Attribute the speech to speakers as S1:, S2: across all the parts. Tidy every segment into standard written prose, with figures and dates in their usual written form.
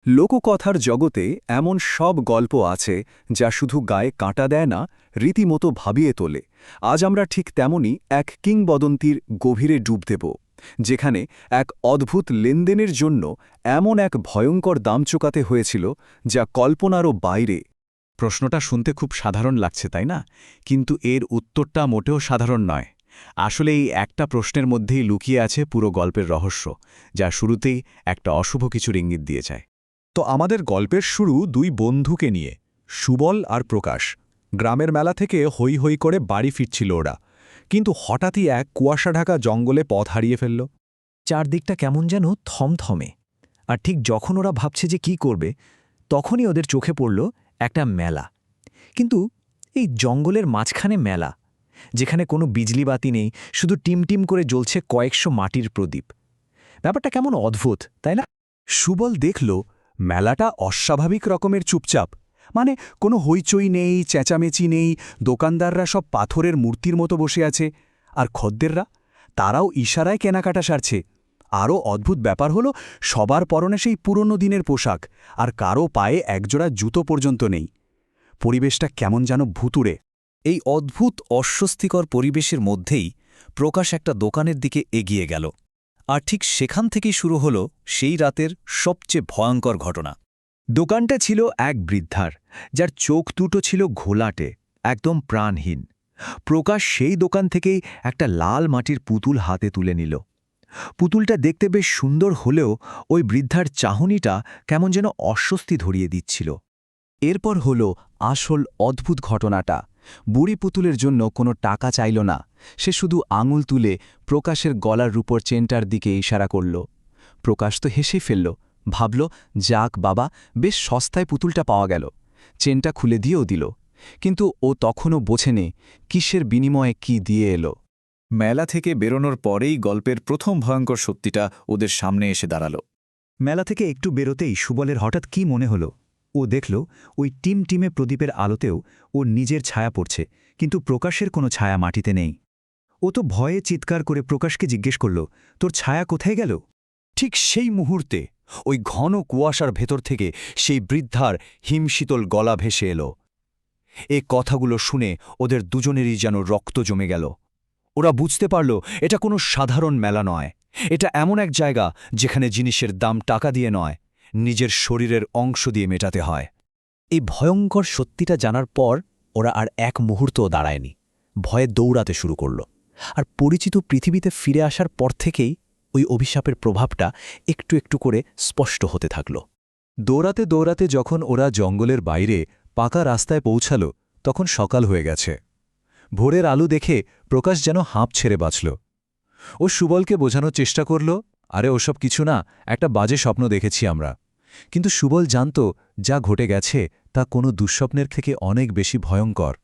S1: লোককথার জগতে এমন সব গল্প আছে যা শুধু গায়ে কাঁটা দেয় না, রীতিমতো ভাবিয়ে তোলে। আজ আমরা ঠিক তেমনই এক কিংবদন্তির গভীরে ডুব দেব, যেখানে এক অদ্ভুত লেনদেনের জন্য এমন এক ভয়ঙ্কর দাম চোকাতে হয়েছিল যা কল্পনারও বাইরে।
S2: প্রশ্নটা শুনতে খুব সাধারণ লাগছে, তাই না? কিন্তু এর উত্তরটা মোটেও সাধারণ নয়। আসলে এই একটা প্রশ্নের মধ্যেই লুকিয়ে আছে পুরো গল্পের রহস্য, যা শুরুতেই একটা অশুভ কিছুর ইঙ্গিত দিয়ে যায়।
S3: তো আমাদের গল্পের শুরু দুই বন্ধুকে নিয়ে, সুবল আর প্রকাশ। গ্রামের মেলা থেকে হৈ হৈ করে বাড়ি ফিরছিল ওরা, কিন্তু হঠাৎই এক কুয়াশা ঢাকা জঙ্গলে পথ হারিয়ে ফেলল।
S4: চারদিকটা কেমন যেন থমথমে। আর ঠিক যখন ওরা ভাবছে যে কি করবে, তখনই ওদের চোখে পড়ল একটা মেলা। কিন্তু এই জঙ্গলের মাঝখানে মেলা, যেখানে কোনো বিজলিবাতি নেই, শুধু টিমটিম করে জ্বলছে কয়েকশো মাটির প্রদীপ। ব্যাপারটা কেমন অদ্ভুত, তাই না?
S3: সুবল দেখল মেলাটা অস্বাভাবিক রকমের চুপচাপ। মানে কোনো হইচই নেই, চেঁচামেচি নেই, দোকানদাররা সব পাথরের মূর্তির মতো বসে আছে, আর খদ্দেররা তারাও ইশারায় কেনাকাটা সারছে। আরও অদ্ভুত ব্যাপার হলো, সবার পরনে সেই পুরনো দিনের পোশাক, আর কারও পায়ে একজোড়া জুতো পর্যন্ত নেই। পরিবেশটা কেমন যেন ভুতুড়ে।
S5: এই অদ্ভুত অস্বস্তিকর পরিবেশের মধ্যেই প্রকাশ একটা দোকানের দিকে এগিয়ে গেল। আর ঠিক সেখান থেকেই শুরু হল সেই রাতের সবচেয়ে ভয়ঙ্কর ঘটনা।
S4: দোকানটা ছিল এক বৃদ্ধার, যার চোখ দুটো ছিল ঘোলাটে, একদম প্রাণহীন। প্রকাশ সেই দোকান থেকেই একটা লাল মাটির পুতুল হাতে তুলে নিল। পুতুলটা দেখতে বেশ সুন্দর হলেও ওই বৃদ্ধার চাহনিটা কেমন যেন অস্বস্তি ধরিয়ে দিচ্ছিল।
S1: এরপর হল আসল অদ্ভুত ঘটনাটা। বুড়ি পুতুলের জন্য কোনো টাকা চাইল না, সে শুধু আঙুল তুলে প্রকাশের গলার রূপর চেনটার দিকে ইশারা করল। প্রকাশ তো হেসেই ফেলল, ভাবল, যাক বাবা, বেশ সস্তায় পুতুলটা পাওয়া গেল। চেনটা খুলে দিয়েও দিল, কিন্তু ও তখনও বোঝেনি কিসের বিনিময়ে কি দিয়ে এলো।
S5: মেলা থেকে বেরোনোর পরেই গল্পের প্রথম ভয়ঙ্কর সত্যিটা ওদের সামনে এসে দাঁড়াল।
S4: মেলা থেকে একটু বেরোতেই সুবলের হঠাৎ কি মনে হলো, ও দেখল ওই টিমটিমে প্রদীপের আলোতেও ওর নিজের ছায়া পড়ছে, কিন্তু প্রকাশের কোনো ছায়া মাটিতে নেই। ও তো ভয়ে চিৎকার করে প্রকাশকে জিজ্ঞেস করল, তোর ছায়া কোথায় গেল?
S3: ঠিক সেই মুহূর্তে ওই ঘন কুয়াশার ভেতর থেকে সেই বৃদ্ধার হিমশীতল গলা ভেসে এলো। এ কথাগুলো শুনে ওদের দুজনেরই যেন রক্ত জমে গেল। ওরা বুঝতে পারল এটা কোনো সাধারণ মেলা নয়, এটা এমন এক জায়গা যেখানে জিনিসের দাম টাকা দিয়ে নয়, নিজের শরীরের অংশ দিয়ে মেটাতে হয়।
S4: এই ভয়ঙ্কর সত্যিটা জানার পর ওরা আর এক মুহূর্তও দাঁড়ায়নি, ভয়ে দৌড়াতে শুরু করল। আর পরিচিত পৃথিবীতে ফিরে আসার পর থেকেই ওই অভিশাপের প্রভাবটা একটু একটু করে স্পষ্ট হতে থাকল।
S3: দৌড়াতে দৌড়াতে যখন ওরা জঙ্গলের বাইরে পাকা রাস্তায় পৌঁছাল, তখন সকাল হয়ে গেছে। ভোরের আলো দেখে প্রকাশ যেন হাঁপ ছেড়ে বাঁচল। ও সুবলকে বোঝানোর চেষ্টা করল, আরে ওসব কিছু না, একটা বাজে স্বপ্ন দেখেছি আমরা। কিন্তু সুবল জানত যা ঘটে গেছে তা কোনো দুঃস্বপ্নের থেকে অনেক বেশি ভয়ঙ্কর।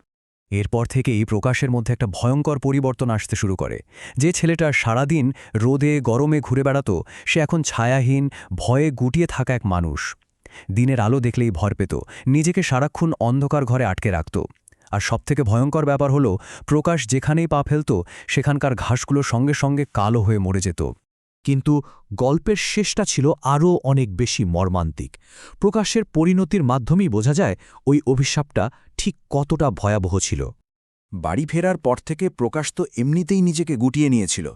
S4: এরপর থেকেই প্রকাশের মধ্যে একটা ভয়ঙ্কর পরিবর্তন আসতে শুরু করে। যে ছেলেটা সারাদিন রোদে গরমে ঘুরে বেড়াত, সে এখন ছায়াহীন, ভয়ে গুটিয়ে থাকা এক মানুষ। দিনের আলো দেখলেই ভয় পেত, নিজেকে সারাক্ষণ অন্ধকার ঘরে আটকে রাখত। আর সবথেকে ভয়ঙ্কর ব্যাপার হলো, প্রকাশ যেখানেই পা ফেলত সেখানকার ঘাসগুলো সঙ্গে সঙ্গে কালো হয়ে মরে যেত।
S3: কিন্তু গল্পের শেষটা ছিল আরও অনেক বেশি মর্মান্তিক। প্রকাশের পরিণতির মাধ্যমেই বোঝা যায় ওই অভিশাপটা ঠিক কতটা ভয়াবহ ছিল। বাড়ি ফেরার পর থেকে প্রকাশ তো এমনিতেই নিজেকে গুটিয়ে নিয়েছিল।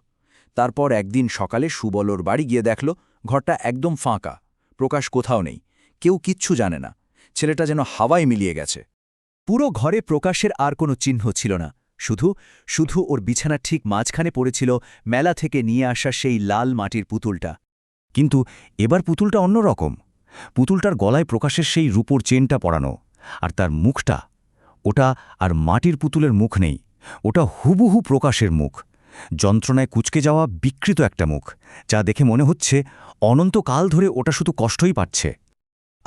S3: তারপর একদিন সকালে সুবলর বাড়ি গিয়ে দেখল ঘরটা একদম ফাঁকা, প্রকাশ কোথাও নেই, কেউ কিচ্ছু জানে না। ছেলেটা যেন হাওয়ায় মিলিয়ে গেছে।
S4: পুরো ঘরে প্রকাশের আর কোনো চিহ্ন ছিল না, শুধু শুধু ওর বিছানার ঠিক মাঝখানে পড়েছিল মেলা থেকে নিয়ে আসা সেই লাল মাটির পুতুলটা।
S3: কিন্তু এবার পুতুলটা অন্যরকম। পুতুলটার গলায় প্রকাশের সেই রূপোর চেনটা পরানো, আর তার মুখটা, ওটা আর মাটির পুতুলের মুখ নেই, ওটা হুবহু প্রকাশের মুখ। যন্ত্রণায় কুঁচকে যাওয়া বিকৃত একটা মুখ, যা দেখে মনে হচ্ছে অনন্তকাল ধরে ওটা শুধু কষ্টই পাচ্ছে।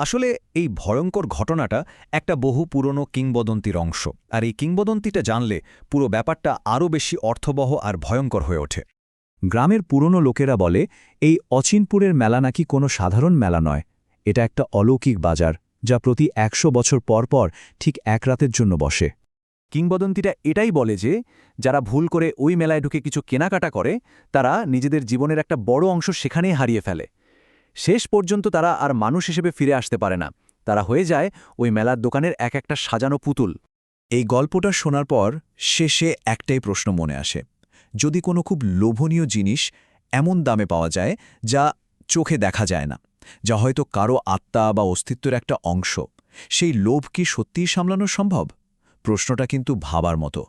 S5: আসলে এই ভয়ঙ্কর ঘটনাটা একটা বহু পুরনো কিংবদন্তির অংশ, আর এই কিংবদন্তিটা জানলে পুরো ব্যাপারটা আরও বেশি অর্থবহ আর ভয়ঙ্কর হয়ে ওঠে।
S4: গ্রামের পুরনো লোকেরা বলে, এই অচিনপুরের মেলা নাকি কোনো সাধারণ মেলা নয়, এটা একটা অলৌকিক বাজার, যা প্রতি ১০০ বছর পর পর ঠিক এক রাতের জন্য বসে।
S5: কিংবদন্তিটা এটাই বলে যে যারা ভুল করে ওই মেলায় ঢুকে কিছু কেনাকাটা করে, তারা নিজেদের জীবনের একটা বড় অংশ সেখানেই হারিয়ে ফেলে।
S1: শেষ পর্যন্ত তারা আর মানুষ হিসেবে ফিরে আসতে পারে না, তারা হয়ে যায় ওই মেলার দোকানের এক একটা সাজানো পুতুল।
S3: এই গল্পটা শোনার পর শেষে একটাই প্রশ্ন মনে আসে, যদি কোনো খুব লোভনীয় জিনিস এমন দামে পাওয়া যায় যা চোখে দেখা যায় না, যা হয়তো কারো আত্মা বা অস্তিত্বের একটা অংশ, সেই লোভ কি সত্যিই সামলানো সম্ভব? প্রশ্নটা কিন্তু ভাবার মতো।